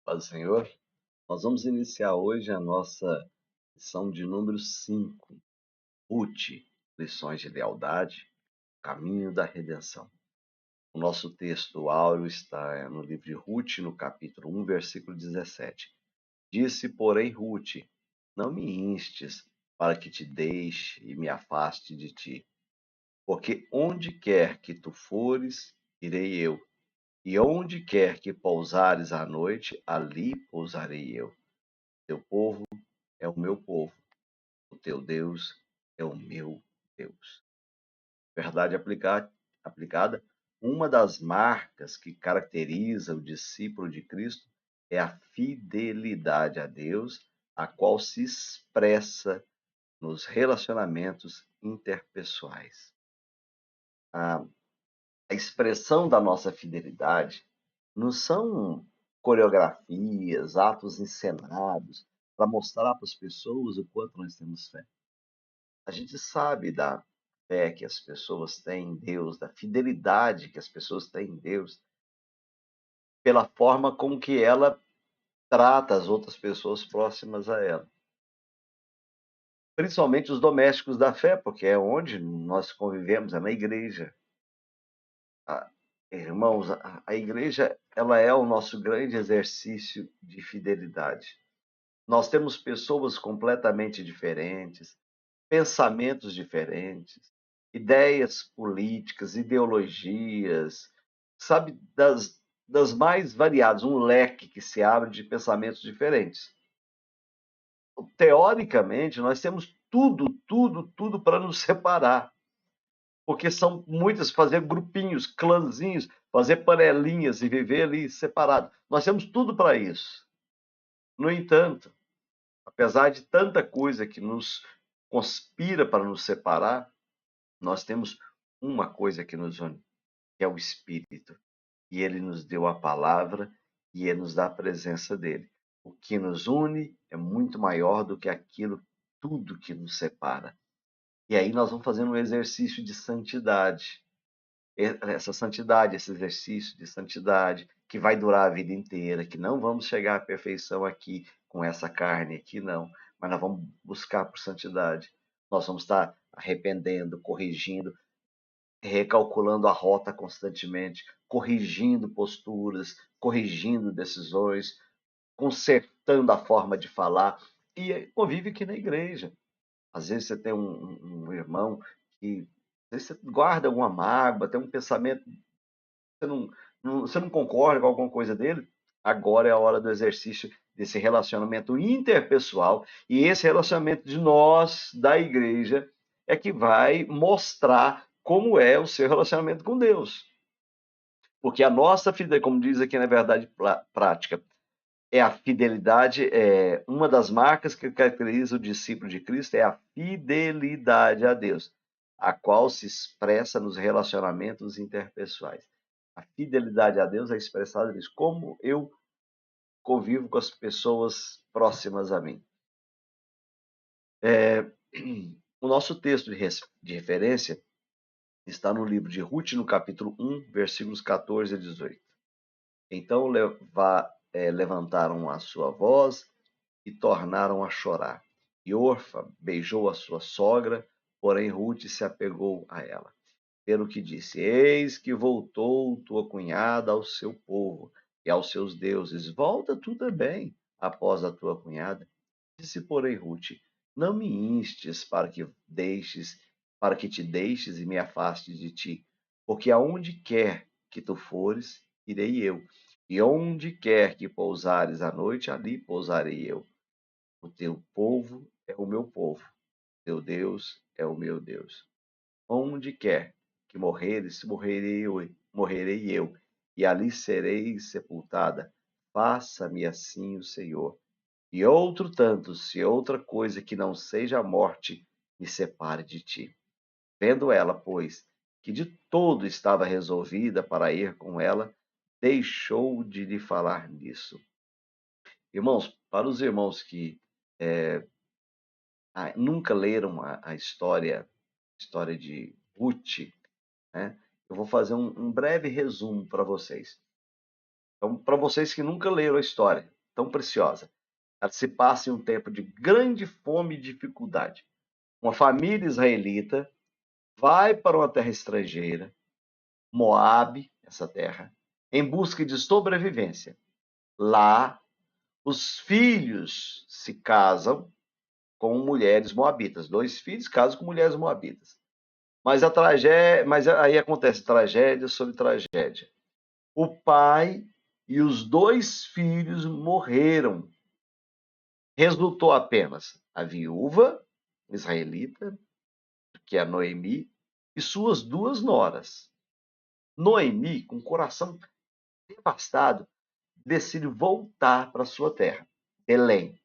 Paz do Senhor. Nós vamos iniciar hoje a nossa lição de número 5, Ruth, lições de lealdade, caminho da redenção. O nosso texto áureo está no livro de Ruth, no capítulo 1, versículo 17. Disse, porém, Ruth, não me instes para que te deixe e me afaste de ti, porque onde quer que tu fores, irei eu, e onde quer que pousares à noite, ali pousarei eu. Teu povo é o meu povo, o teu Deus é o meu Deus. Verdade aplicada, uma das marcas que caracteriza o discípulo de Cristo é a fidelidade a Deus, a qual se expressa nos relacionamentos interpessoais. A, a expressão da nossa fidelidade não são coreografias, atos encenados para mostrar para as pessoas o quanto nós temos fé. A gente sabe da fé que as pessoas têm em Deus, da fidelidade que as pessoas têm em Deus, pela forma como que ela trata as outras pessoas próximas a ela. Principalmente os domésticos da fé, porque é onde nós convivemos, é na igreja. Ah, irmãos, a igreja ela é o nosso grande exercício de fidelidade. Nós temos pessoas completamente diferentes, pensamentos diferentes, ideias políticas, ideologias, sabe, das mais variadas, um leque que se abre de pensamentos diferentes. Teoricamente, nós temos tudo para nos separar, porque são muitas, fazer grupinhos, clãzinhos, fazer panelinhas e viver ali separado. Nós temos tudo para isso. No entanto, apesar de tanta coisa que nos conspira para nos separar, nós temos uma coisa que nos une, que é o Espírito. E ele nos deu a palavra e ele nos dá a presença dele. O que nos une é muito maior do que aquilo, tudo que nos separa. E aí nós vamos fazendo um exercício de santidade. Essa santidade, esse exercício de santidade, que vai durar a vida inteira, que não vamos chegar à perfeição aqui, com essa carne aqui, não. Mas nós vamos buscar por santidade. Nós vamos estar arrependendo, corrigindo, recalculando a rota constantemente, corrigindo posturas, corrigindo decisões, consertando a forma de falar. E convive aqui na igreja. Às vezes você tem um irmão que às vezes você guarda alguma mágoa, tem um pensamento, você não concorda com alguma coisa dele. Agora é a hora do exercício desse relacionamento interpessoal, e esse relacionamento de nós, da igreja, é que vai mostrar como é o seu relacionamento com Deus. Porque a nossa fidelidade, como diz aqui na verdade prática, é a fidelidade, uma das marcas que caracteriza o discípulo de Cristo é a fidelidade a Deus, a qual se expressa nos relacionamentos interpessoais. A fidelidade a Deus é expressada nisso, como eu convivo com as pessoas próximas a mim. O nosso texto de referência está no livro de Ruth, no capítulo 1, versículos 14 a 18. Então levantaram a sua voz e tornaram a chorar. E Orfa beijou a sua sogra, porém Ruth se apegou a ela. Pelo que disse: Eis que voltou tua cunhada ao seu povo e aos seus deuses. Volta tu também após a tua cunhada. Disse, porém, Ruth: Não me instes para que te deixes e me afastes de ti, porque aonde quer que tu fores, irei eu, e onde quer que pousares à noite, ali pousarei eu. O teu povo é o meu povo, teu Deus é o meu Deus. Onde quer que morreres, morrerei eu, e ali serei sepultada. Faça-me assim o Senhor. E outro tanto, se outra coisa que não seja a morte me separe de ti. Vendo ela, pois, que de todo estava resolvida para ir com ela, deixou de lhe falar nisso. Irmãos, para os irmãos que nunca leram a história de Ruth, né? Eu vou fazer um breve resumo para vocês. Então, para vocês que nunca leram a história, tão preciosa. Ela se passa em um tempo de grande fome e dificuldade. Uma família israelita vai para uma terra estrangeira, Moabe, essa terra, em busca de sobrevivência. Lá, os filhos se casam com mulheres moabitas. 2 filhos casam com mulheres moabitas. Mas aí acontece tragédia sobre tragédia. O pai e os 2 filhos morreram. Resultou apenas a viúva israelita, que é Noemi, e suas 2 noras. Noemi, com o coração devastado, decide voltar para sua terra, Belém.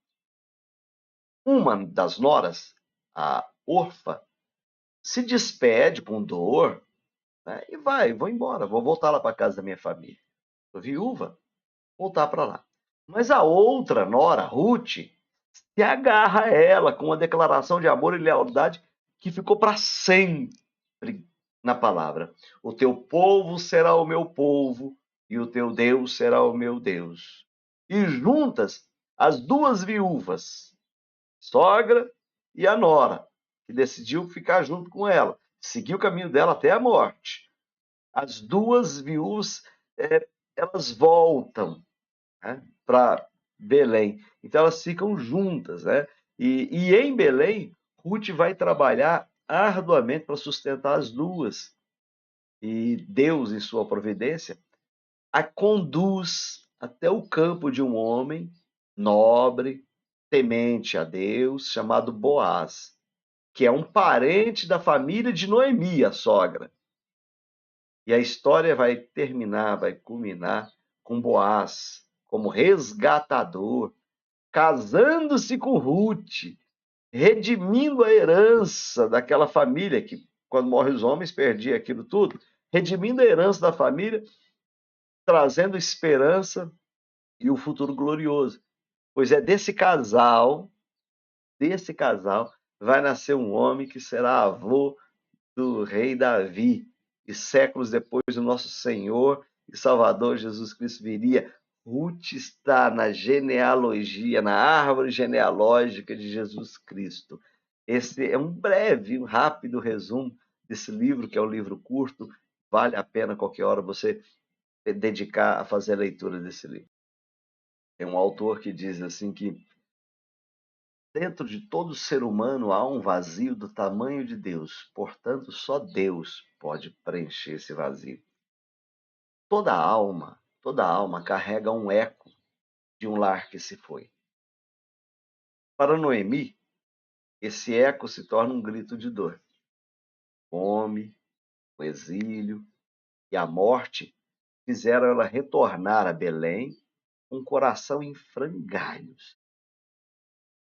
Uma das noras, a Orfa, se despede com dor, né, e vou embora, vou voltar lá para casa da minha família. Sou viúva, voltar para lá. Mas a outra nora, Ruth, se agarra a ela com uma declaração de amor e lealdade que ficou para sempre na palavra. O teu povo será o meu povo e o teu Deus será o meu Deus. E juntas, as 2 viúvas, sogra e a nora, que decidiu ficar junto com ela, seguir o caminho dela até a morte. As 2 viúvas, elas voltam, né, para Belém. Então elas ficam juntas, né? E em Belém, Ruth vai trabalhar arduamente para sustentar as 2. E Deus, em sua providência, a conduz até o campo de um homem nobre, temente a Deus, chamado Boaz, que é um parente da família de Noemi, a sogra. E a história vai terminar, vai culminar com Boaz como resgatador, casando-se com Ruth, redimindo a herança daquela família que, quando morrem os homens, perdia aquilo tudo, redimindo a herança da família, trazendo esperança e o futuro glorioso. Pois é desse casal, vai nascer um homem que será avô do rei Davi. E séculos depois, o nosso Senhor e Salvador Jesus Cristo viria. Ruth está na genealogia, na árvore genealógica de Jesus Cristo. Esse é um breve, um rápido resumo desse livro, que é um livro curto. Vale a pena qualquer hora você dedicar a fazer a leitura desse livro. Tem um autor que diz assim que dentro de todo ser humano há um vazio do tamanho de Deus, portanto, só Deus pode preencher esse vazio. Toda alma carrega um eco de um lar que se foi. Para Noemi, esse eco se torna um grito de dor. Fome, o exílio e a morte fizeram ela retornar a Belém com o coração em frangalhos,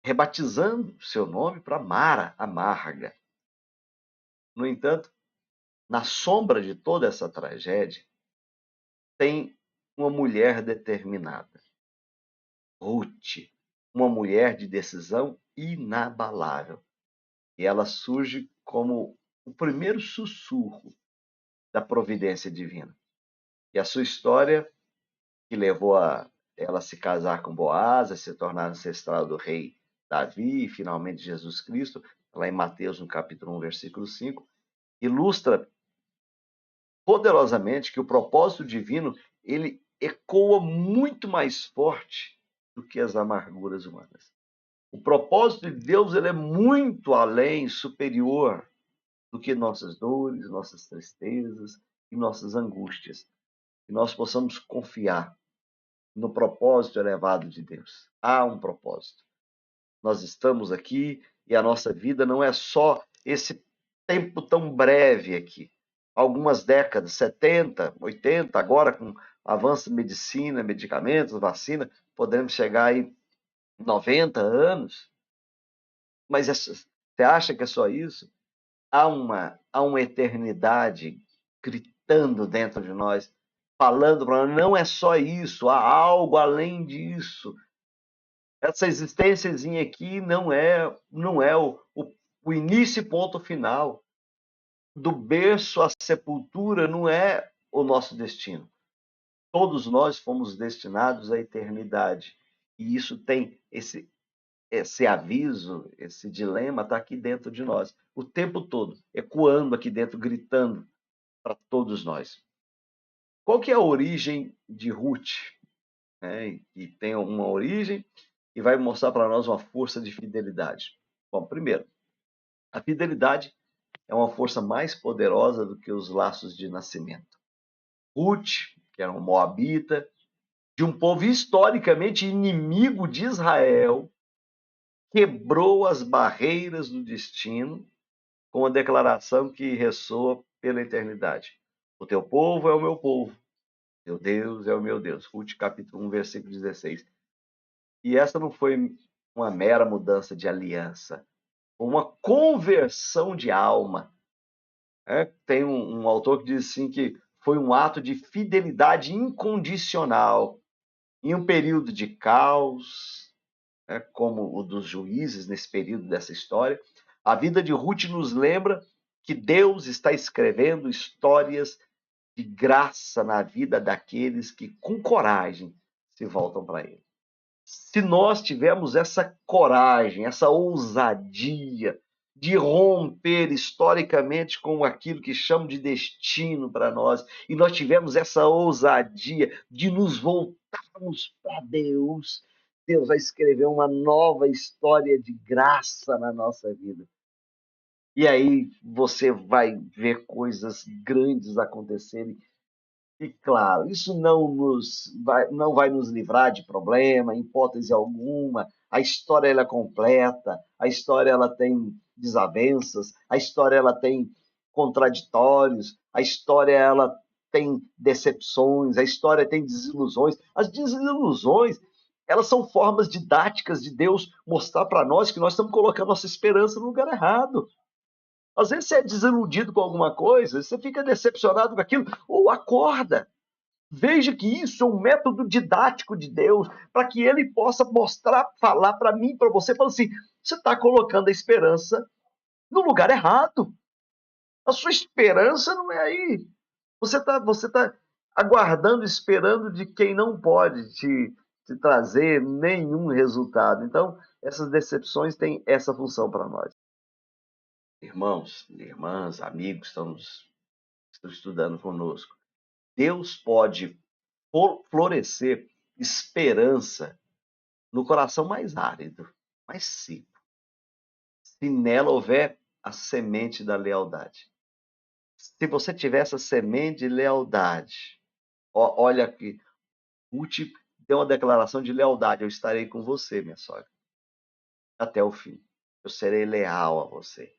rebatizando seu nome para Mara, amarga. No entanto, na sombra de toda essa tragédia, tem uma mulher determinada, Ruth, uma mulher de decisão inabalável. E ela surge como o primeiro sussurro da providência divina. E a sua história, que levou a ela se casar com Boaz, a se tornar ancestral do rei Davi e finalmente Jesus Cristo, lá em Mateus, no capítulo 1, versículo 5, ilustra poderosamente que o propósito divino, ele ecoa muito mais forte do que as amarguras humanas. O propósito de Deus, ele é muito além, superior do que nossas dores, nossas tristezas e nossas angústias. Que nós possamos confiar no propósito elevado de Deus. Há um propósito. Nós estamos aqui e a nossa vida não é só esse tempo tão breve aqui. Algumas décadas, 70, 80, agora com avanço de medicina, medicamentos, vacina, podemos chegar aí 90 anos. Mas você acha que é só isso? Há uma eternidade gritando dentro de nós, falando para nós, não é só isso, há algo além disso. Essa existênciazinha aqui não é o início e ponto final. Do berço à sepultura não é o nosso destino. Todos nós fomos destinados à eternidade. E isso tem esse aviso, esse dilema está aqui dentro de nós, o tempo todo, ecoando aqui dentro, gritando para todos nós. Qual que é a origem de Ruth? E tem uma origem e vai mostrar para nós uma força de fidelidade. Bom, primeiro, a fidelidade é uma força mais poderosa do que os laços de nascimento. Ruth, que era um moabita, de um povo historicamente inimigo de Israel, quebrou as barreiras do destino com a declaração que ressoa pela eternidade. O teu povo é o meu povo, teu Deus é o meu Deus. Ruth capítulo 1, versículo 16. E essa não foi uma mera mudança de aliança, foi uma conversão de alma. Tem um autor que diz assim que foi um ato de fidelidade incondicional em um período de caos, como o dos juízes nesse período dessa história. A vida de Ruth nos lembra que Deus está escrevendo histórias de graça na vida daqueles que, com coragem, se voltam para Ele. Se nós tivermos essa coragem, essa ousadia de romper historicamente com aquilo que chamam de destino para nós, e nós tivermos essa ousadia de nos voltarmos para Deus, Deus vai escrever uma nova história de graça na nossa vida. E aí você vai ver coisas grandes acontecerem. E claro, isso não vai nos livrar de problema, em hipótese alguma. A história ela é completa, a história ela tem desavenças, a história ela tem contraditórios, a história ela tem decepções, a história tem desilusões. As desilusões, elas são formas didáticas de Deus mostrar para nós que nós estamos colocando nossa esperança no lugar errado. Às vezes você é desiludido com alguma coisa, você fica decepcionado com aquilo, ou acorda. Veja que isso é um método didático de Deus, para que ele possa mostrar, falar para mim, para você, falando assim, você está colocando a esperança no lugar errado. A sua esperança não é aí. Você tá aguardando, esperando de quem não pode te trazer nenhum resultado. Então, essas decepções têm essa função para nós. Irmãos, irmãs, amigos, estão estudando conosco. Deus pode florescer esperança no coração mais árido, mais seco, se nela houver a semente da lealdade. Se você tiver essa semente de lealdade, olha aqui, Ruth deu uma declaração de lealdade: eu estarei com você, minha sogra, até o fim. Eu serei leal a você.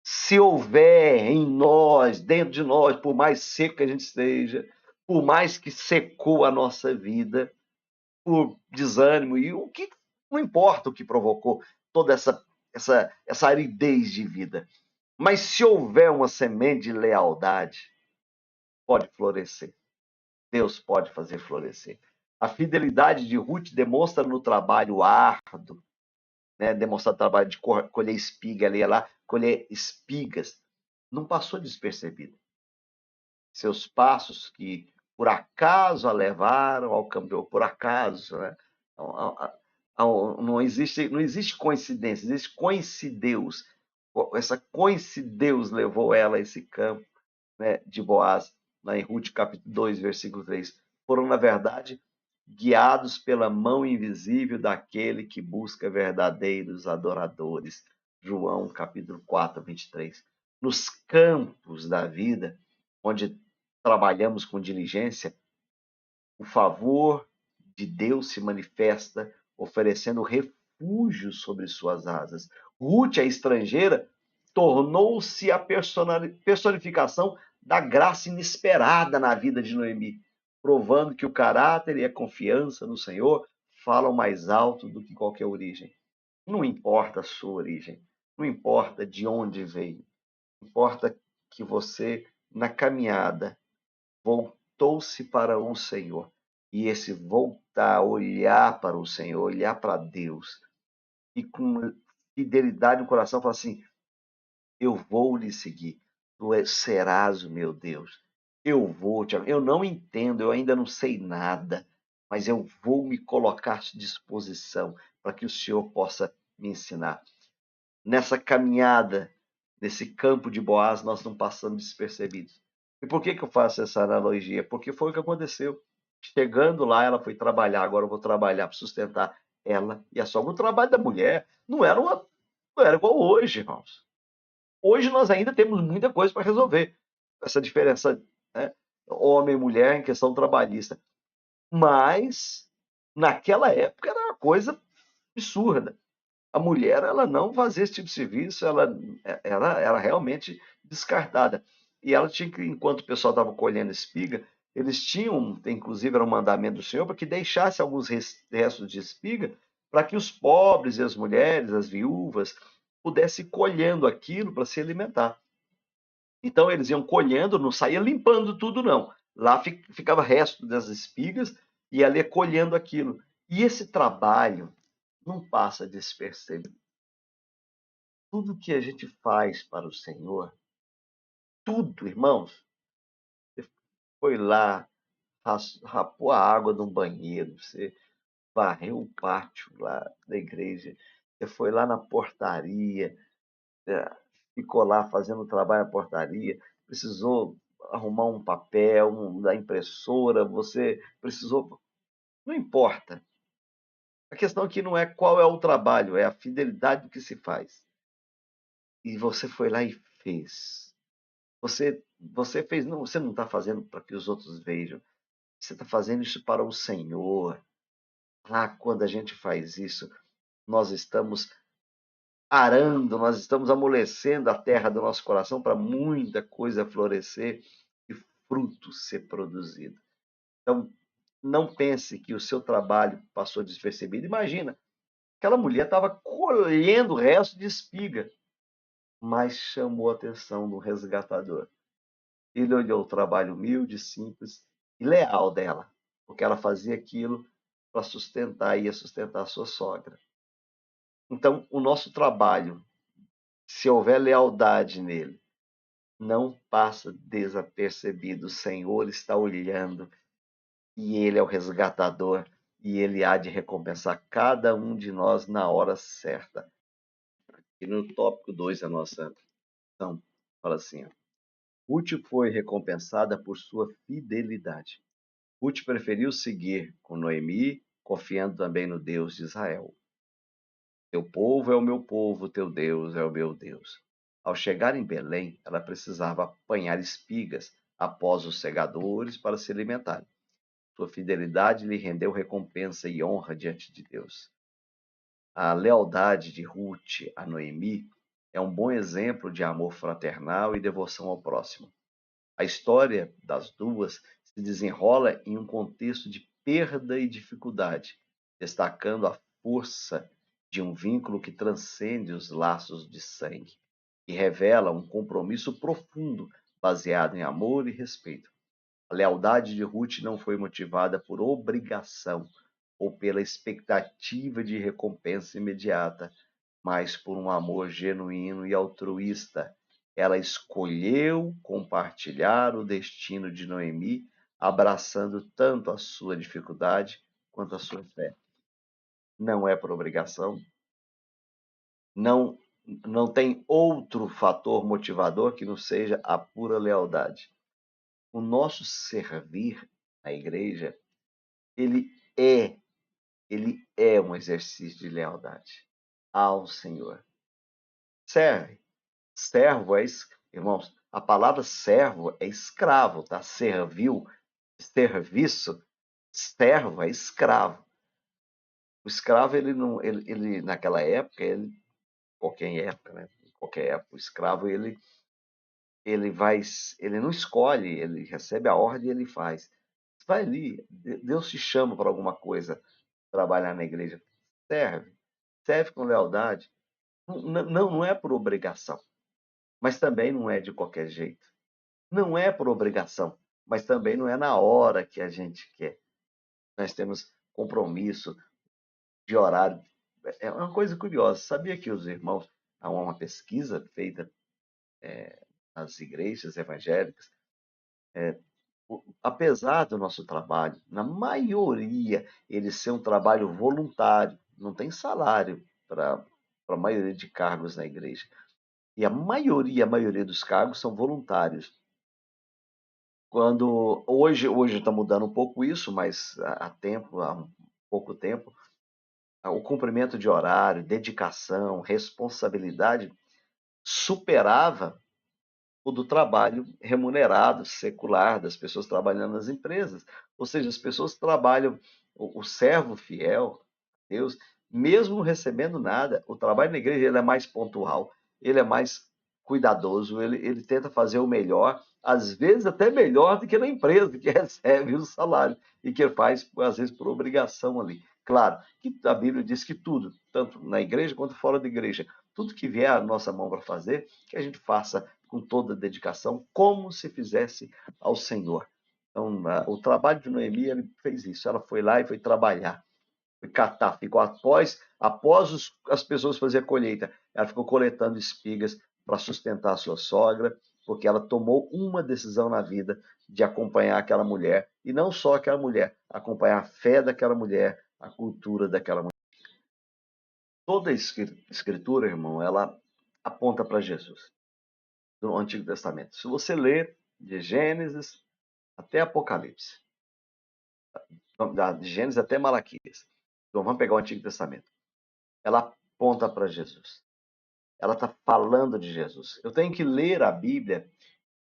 Se houver em nós, dentro de nós, por mais seco que a gente esteja, por mais que secou a nossa vida, por desânimo e o que não importa o que provocou toda essa aridez de vida. Mas se houver uma semente de lealdade, pode florescer. Deus pode fazer florescer. A fidelidade de Ruth demonstra no trabalho árduo, demonstra o trabalho de colher espiga, ali lá, colher espigas. Não passou despercebido. Seus passos que por acaso a levaram ao campo, por acaso, né? Não existe coincidência, existe coincideus. Essa coincideus levou ela a esse campo, de Boaz, lá em Ruth capítulo 2, versículo 3. Foram, na verdade, guiados pela mão invisível daquele que busca verdadeiros adoradores. João capítulo 4, 23. Nos campos da vida, onde trabalhamos com diligência, o favor de Deus se manifesta, oferecendo refúgio sobre suas asas. Ruth, a estrangeira, tornou-se a personificação da graça inesperada na vida de Noemi, provando que o caráter e a confiança no Senhor falam mais alto do que qualquer origem. Não importa a sua origem, não importa de onde veio, importa que você, na caminhada, voltou-se para o Senhor. E esse voltar, olhar para o Senhor, olhar para Deus, e com fidelidade no coração, falar assim: eu vou lhe seguir, tu serás o meu Deus, eu vou te amar. Eu não entendo, eu ainda não sei nada, mas eu vou me colocar à disposição para que o Senhor possa me ensinar. Nessa caminhada, nesse campo de Boaz, nós não passamos despercebidos. E por que eu faço essa analogia? Porque foi o que aconteceu. Chegando lá, ela foi trabalhar. Agora eu vou trabalhar para sustentar ela e a sogra. O trabalho da mulher não era igual hoje, irmãos. Hoje nós ainda temos muita coisa para resolver. Essa diferença, né? Homem e mulher em questão trabalhista. Mas, naquela época, era uma coisa absurda. A mulher, ela não fazia esse tipo de serviço, ela era realmente descartada. E ela tinha que, enquanto o pessoal estava colhendo espiga, eles tinham, inclusive era um mandamento do Senhor, para que deixasse alguns restos de espiga, para que os pobres e as mulheres, as viúvas, pudessem ir colhendo aquilo para se alimentar. Então eles iam colhendo, não saía limpando tudo, não. Lá ficava resto das espigas e ela ia colhendo aquilo. E esse trabalho não passa despercebido. Tudo que a gente faz para o Senhor, tudo, irmãos, você foi lá, rapou a água de um banheiro, você varreu o pátio lá da igreja, você foi lá na portaria, ficou lá fazendo o trabalho na portaria, precisou arrumar um papel da impressora, você precisou. Não importa. A questão aqui não é qual é o trabalho, é a fidelidade do que se faz. E você foi lá e fez. Você fez, não, você não está fazendo para que os outros vejam. Você está fazendo isso para o Senhor. Ah, quando a gente faz isso, nós estamos arando, nós estamos amolecendo a terra do nosso coração para muita coisa florescer e fruto ser produzido. Então, não pense que o seu trabalho passou despercebido. Imagina, aquela mulher estava colhendo o resto de espiga, mas chamou a atenção do resgatador. Ele olhou o trabalho humilde, simples e leal dela, porque ela fazia aquilo para sustentar, ia sustentar a sua sogra. Então, o nosso trabalho, se houver lealdade nele, não passa desapercebido. O Senhor está olhando e Ele é o resgatador e Ele há de recompensar cada um de nós na hora certa. E no tópico 2 da nossa ação, fala assim: ó, Ruth foi recompensada por sua fidelidade. Ruth preferiu seguir com Noemi, confiando também no Deus de Israel. Teu povo é o meu povo, teu Deus é o meu Deus. Ao chegar em Belém, ela precisava apanhar espigas após os segadores para se alimentar. Sua fidelidade lhe rendeu recompensa e honra diante de Deus. A lealdade de Ruth a Noemi é um bom exemplo de amor fraternal e devoção ao próximo. A história das duas se desenrola em um contexto de perda e dificuldade, destacando a força de um vínculo que transcende os laços de sangue e revela um compromisso profundo baseado em amor e respeito. A lealdade de Ruth não foi motivada por obrigação ou pela expectativa de recompensa imediata, mas por um amor genuíno e altruísta. Ela escolheu compartilhar o destino de Noemi, abraçando tanto a sua dificuldade quanto a sua fé. Não é por obrigação, não, não tem outro fator motivador que não seja a pura lealdade. O nosso servir à igreja, ele é, ele é um exercício de lealdade ao Senhor. Serve. Servo é, irmãos, a palavra servo é escravo, tá? Servil, serviço, servo é escravo. O escravo, ele não, ele naquela época, qualquer época, né? Qualquer época, o escravo, ele vai, ele não escolhe, ele recebe a ordem e ele faz. Vai ali, Deus te chama para alguma coisa, trabalhar na igreja, serve, serve com lealdade. Não é por obrigação, mas também não é de qualquer jeito. Não é por obrigação, mas também não é na hora que a gente quer. Nós temos compromisso de horário. É uma coisa curiosa. Sabia que os irmãos, há uma pesquisa feita nas igrejas evangélicas, apesar do nosso trabalho, na maioria, ele ser um trabalho voluntário, não tem salário para a maioria de cargos na igreja. E a maioria dos cargos são voluntários. Quando hoje está mudando um pouco isso, mas há um pouco tempo, o cumprimento de horário, dedicação, responsabilidade superava o do trabalho remunerado, secular, das pessoas trabalhando nas empresas. Ou seja, as pessoas trabalham, o servo fiel, Deus, mesmo recebendo nada, o trabalho na igreja ele é mais pontual, ele é mais cuidadoso, ele tenta fazer o melhor, às vezes até melhor do que na empresa, que recebe o salário e que faz, às vezes, por obrigação ali. Claro, que a Bíblia diz que tudo, tanto na igreja quanto fora da igreja, tudo que vier à nossa mão para fazer, que a gente faça com toda a dedicação, como se fizesse ao Senhor. Então, o trabalho de Noemi, ele fez isso. Ela foi lá e foi trabalhar, foi catar, ficou após as pessoas fazerem a colheita, ela ficou coletando espigas para sustentar a sua sogra, porque ela tomou uma decisão na vida de acompanhar aquela mulher, e não só aquela mulher, acompanhar a fé daquela mulher, a cultura daquela mulher. Toda a escritura, irmão, ela aponta para Jesus do Antigo Testamento. Se você ler de Gênesis até Apocalipse, de Gênesis até Malaquias, então vamos pegar o Antigo Testamento. Ela aponta para Jesus. Ela está falando de Jesus. Eu tenho que ler a Bíblia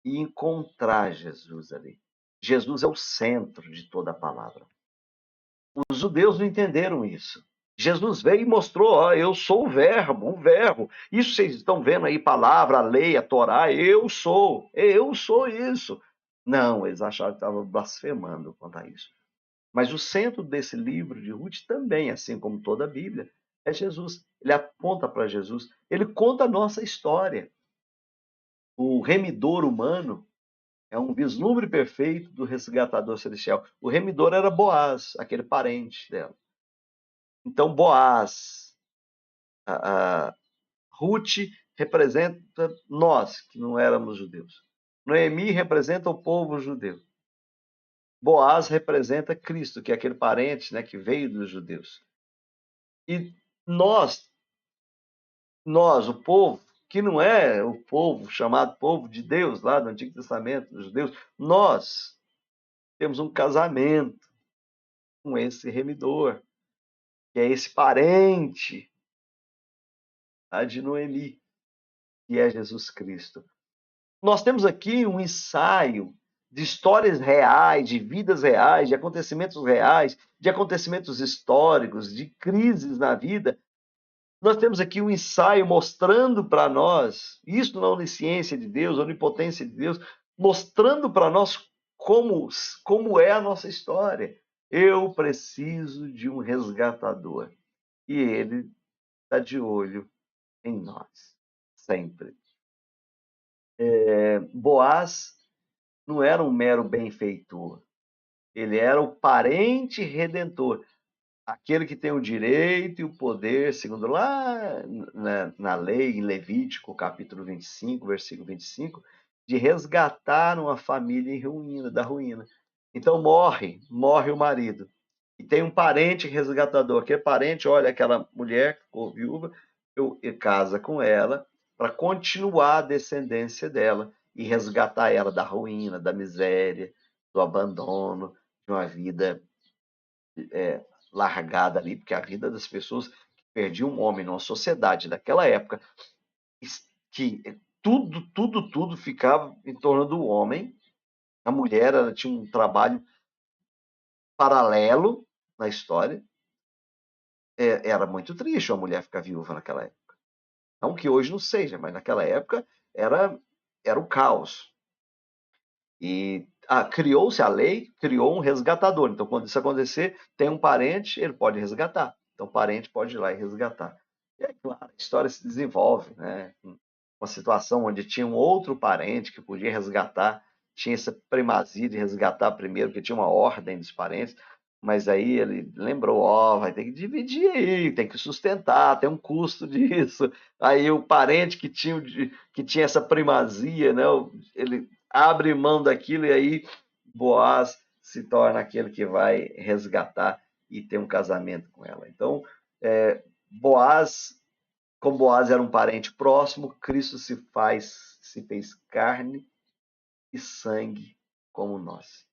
e encontrar Jesus ali. Jesus é o centro de toda a palavra. Os judeus não entenderam isso. Jesus veio e mostrou, ó, eu sou o verbo, o verbo. Isso vocês estão vendo aí, palavra, a lei, a Torá, eu sou isso. Não, eles acharam que estavam blasfemando quanto a isso. Mas o centro desse livro de Ruth também, assim como toda a Bíblia, é Jesus. Ele aponta para Jesus, ele conta a nossa história. O remidor humano é um vislumbre perfeito do resgatador celestial. O remidor era Boaz, aquele parente dela. Então, Boaz, Ruth representa nós, que não éramos judeus. Noemi representa o povo judeu. Boaz representa Cristo, que é aquele parente, né, que veio dos judeus. E nós, o povo, que não é o povo chamado povo de Deus, lá do Antigo Testamento, dos judeus, nós temos um casamento com esse remidor, que é esse parente, tá, de Noemi, que é Jesus Cristo. Nós temos aqui um ensaio de histórias reais, de vidas reais, de acontecimentos históricos, de crises na vida. Nós temos aqui um ensaio mostrando para nós, isso na onisciência de Deus, a onipotência de Deus, mostrando para nós como é a nossa história. Eu preciso de um resgatador. E ele está de olho em nós, sempre. Boaz não era um mero benfeitor, ele era o parente redentor, aquele que tem o direito e o poder, segundo lá na lei, em Levítico, capítulo 25, versículo 25, de resgatar uma família em ruína, da ruína. Então morre o marido. E tem um parente resgatador. Aquele parente olha aquela mulher que ficou viúva, e casa com ela para continuar a descendência dela e resgatar ela da ruína, da miséria, do abandono, de uma vida largada ali, porque a vida das pessoas que perdiam um homem numa sociedade daquela época, que tudo ficava em torno do homem. A mulher, ela tinha um trabalho paralelo na história. Era muito triste a mulher ficar viúva naquela época. Não que hoje não seja, mas naquela época era o caos. E criou-se a lei, criou um resgatador. Então, quando isso acontecer, tem um parente, ele pode resgatar. Então, o parente pode ir lá e resgatar. E é claro, a história se desenvolve, né? Uma situação onde tinha um outro parente que podia resgatar, tinha essa primazia de resgatar primeiro, porque tinha uma ordem dos parentes, mas aí ele lembrou, vai ter que dividir aí, tem que sustentar, tem um custo disso. Aí o parente que tinha essa primazia, né? Ele abre mão daquilo e aí Boaz se torna aquele que vai resgatar e ter um casamento com ela. Então, Boaz, como Boaz era um parente próximo, Cristo se fez carne e sangue como nós.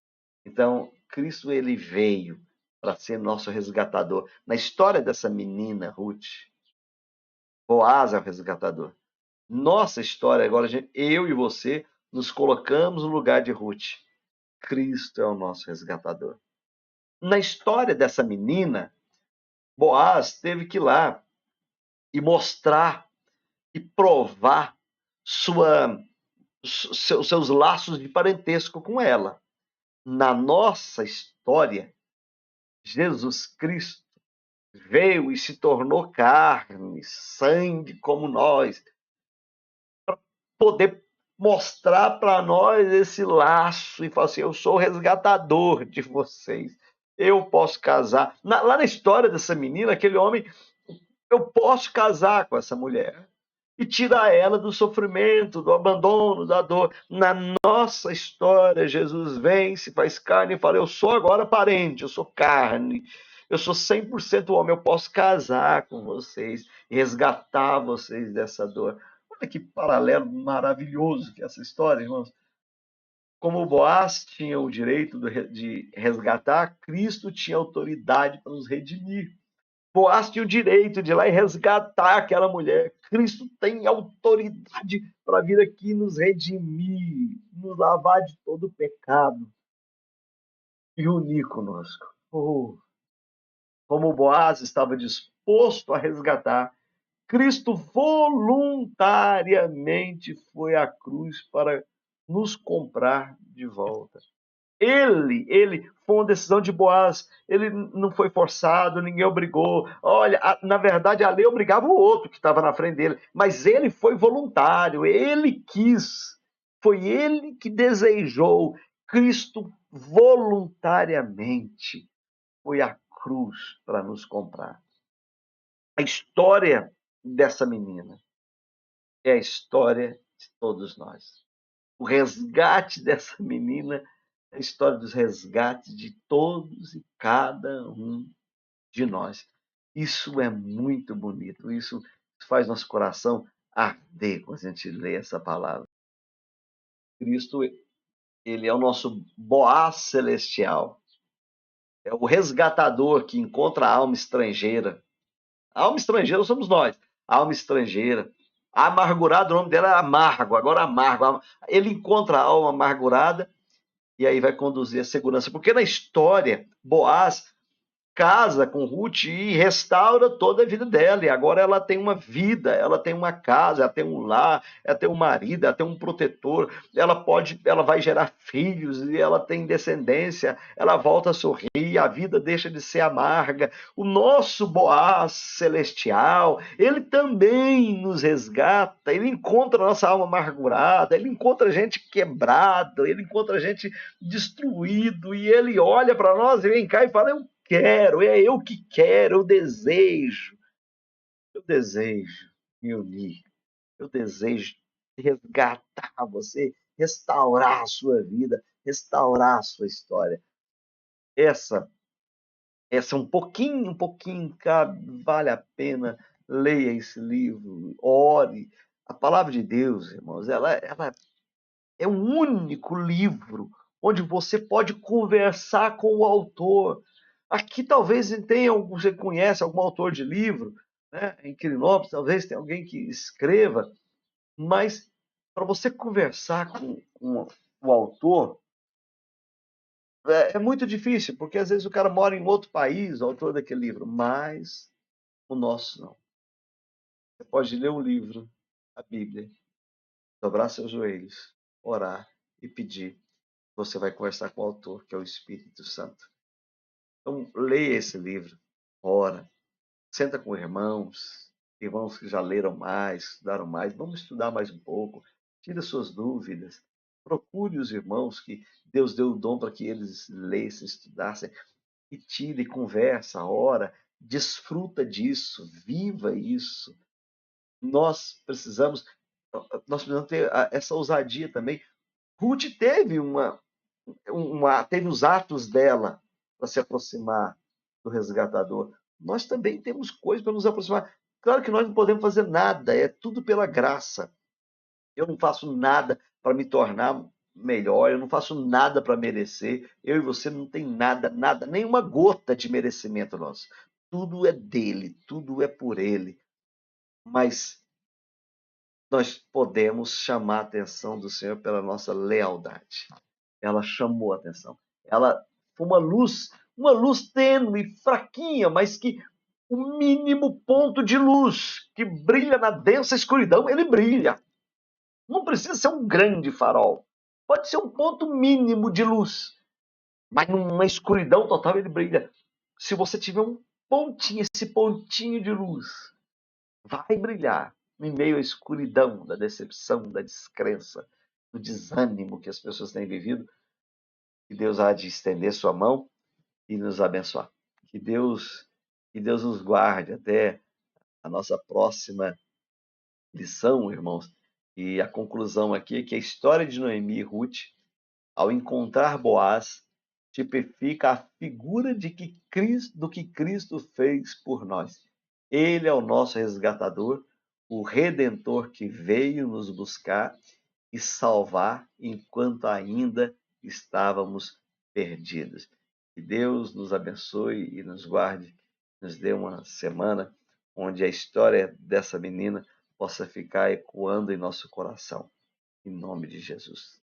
Então, Cristo ele veio para ser nosso resgatador. Na história dessa menina, Ruth, Boaz é o resgatador. Nossa história agora, eu e você nos colocamos no lugar de Ruth. Cristo é o nosso resgatador. Na história dessa menina, Boaz teve que ir lá e mostrar e provar seus laços de parentesco com ela. Na nossa história, Jesus Cristo veio e se tornou carne, sangue como nós, poder mostrar para nós esse laço e falar assim: eu sou o resgatador de vocês. Eu posso casar. Lá na história dessa menina, aquele homem, eu posso casar com essa mulher e tirar ela do sofrimento, do abandono, da dor. Na nossa história, Jesus vem, se faz carne e fala: eu sou agora parente, eu sou carne. Eu sou 100% homem, eu posso casar com vocês e resgatar vocês dessa dor. Olha que paralelo maravilhoso que é essa história, irmãos. Como o Boaz tinha o direito de resgatar, Cristo tinha autoridade para nos redimir. Boaz tinha o direito de ir lá e resgatar aquela mulher. Cristo tem autoridade para vir aqui nos redimir, nos lavar de todo o pecado e unir conosco. Oh, como Boaz estava disposto a resgatar, Cristo voluntariamente foi à cruz para nos comprar de volta. Ele foi uma decisão de Boaz. Ele não foi forçado, ninguém obrigou. Olha, na verdade, a lei obrigava o outro que estava na frente dele, mas ele foi voluntário, ele quis. Foi ele que desejou. Cristo voluntariamente foi à cruz para nos comprar. A história dessa menina é a história de todos nós. O resgate dessa menina é a história dos resgates de todos e cada um de nós. Isso é muito bonito, isso faz nosso coração arder quando a gente lê essa palavra. Cristo, ele é o nosso Boaz celestial, é o resgatador que encontra a alma estrangeira. A alma estrangeira somos nós, a alma estrangeira. A amargurada, o nome dela é Amargo, agora Amargo. Ele encontra a alma amargurada e aí vai conduzir a segurança. Porque na história, Boaz casa com Ruth e restaura toda a vida dela. E agora ela tem uma vida, ela tem uma casa, ela tem um lar, ela tem um marido, ela tem um protetor. Ela vai gerar filhos e ela tem descendência. Ela volta a sorrir, a vida deixa de ser amarga. O nosso Boaz celestial, ele também nos resgata. Ele encontra a nossa alma amargurada, ele encontra a gente quebrada, ele encontra a gente destruído e ele olha para nós e vem cá e fala: eu quero, é eu que quero, eu desejo me unir, eu desejo resgatar você, restaurar a sua vida, restaurar a sua história. Essa, essa um pouquinho, cara, vale a pena. Leia esse livro, ore. A palavra de Deus, irmãos, ela é um único livro onde você pode conversar com o autor. Aqui talvez tenha, você conhece algum autor de livro, né? Em Quirinópolis talvez tenha alguém que escreva, mas para você conversar com o autor é muito difícil, porque às vezes o cara mora em outro país, o autor daquele livro, mas o nosso não. Você pode ler o livro, a Bíblia, dobrar seus joelhos, orar e pedir. Você vai conversar com o autor, que é o Espírito Santo. Então, leia esse livro, ora, senta com irmãos, irmãos que já leram mais, estudaram mais, vamos estudar mais um pouco, tira suas dúvidas, procure os irmãos que Deus deu o dom para que eles lessem, estudassem, e tire, conversa, ora, desfruta disso, viva isso. Nós precisamos, nós precisamos ter essa ousadia também. Ruth teve teve os atos dela para se aproximar do resgatador. Nós também temos coisas para nos aproximar. Claro que nós não podemos fazer nada, é tudo pela graça. Eu não faço nada para me tornar melhor, eu não faço nada para merecer. Eu e você não tem nada, nada, nenhuma gota de merecimento nosso. Tudo é dele, tudo é por ele. Mas nós podemos chamar a atenção do Senhor pela nossa lealdade. Ela chamou a atenção. Ela foi uma luz tênue, fraquinha, mas que o mínimo ponto de luz que brilha na densa escuridão, ele brilha. Não precisa ser um grande farol. Pode ser um ponto mínimo de luz. Mas numa escuridão total ele brilha. Se você tiver um pontinho, esse pontinho de luz, vai brilhar em meio à escuridão da decepção, da descrença, do desânimo que as pessoas têm vivido. E Deus há de estender sua mão e nos abençoar. Que Deus, que Deus nos guarde até a nossa próxima lição, irmãos. E a conclusão aqui é que a história de Noemi e Ruth, ao encontrar Boaz, tipifica a figura do que Cristo fez por nós. Ele é o nosso resgatador, o redentor que veio nos buscar e salvar enquanto ainda estávamos perdidos. Que Deus nos abençoe e nos guarde, nos dê uma semana onde a história dessa menina possa ficar ecoando em nosso coração. Em nome de Jesus.